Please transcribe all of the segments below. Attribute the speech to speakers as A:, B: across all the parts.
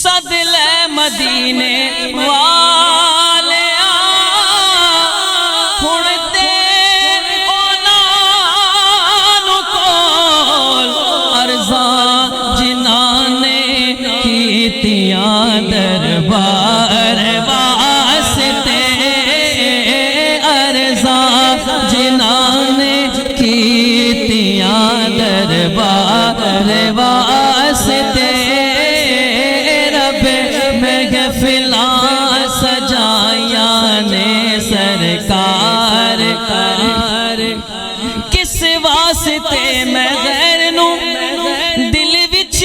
A: سد لے مدینے والے ہن تے اوناں کول عرضاں جنہاں نے کیتیاں دربار واسطے عرضاں جنہاں نے کیتیاں دربار واسطے محفلاں سجائیاں نے سرکار کس واسطے میں غیر نو دل وچ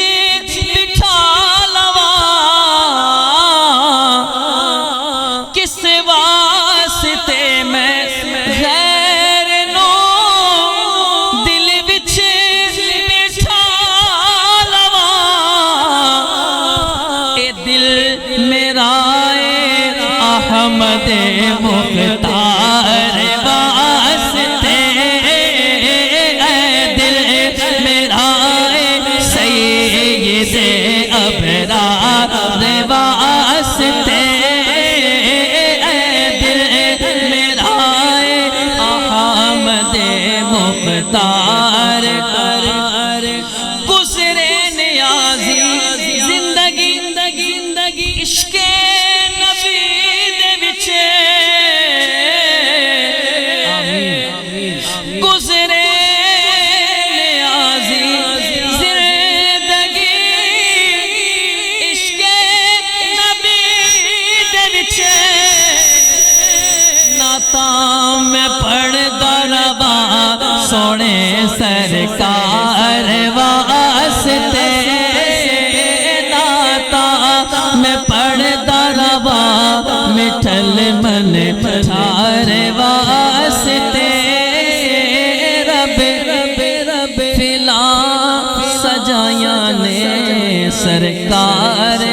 A: بٹھا لواں کس واسطے میں غیر نو دل وچ بٹھا لواں اے دل میرا احمد مختار واسطے اے دل میرا سید ابرار واسطے اے دل میرا احمد مختار گزرے نیازی زندگی عشق نبی دے وچ گزرے نیازی زندگی عشق نبی دے وچ نعتاں میں پڑھدا رہواں سونے سرکار واسطے میں پڑھدا رہواں مٹھل من ٹھارے واسطے رب فلاں سجائیاں نے سرکار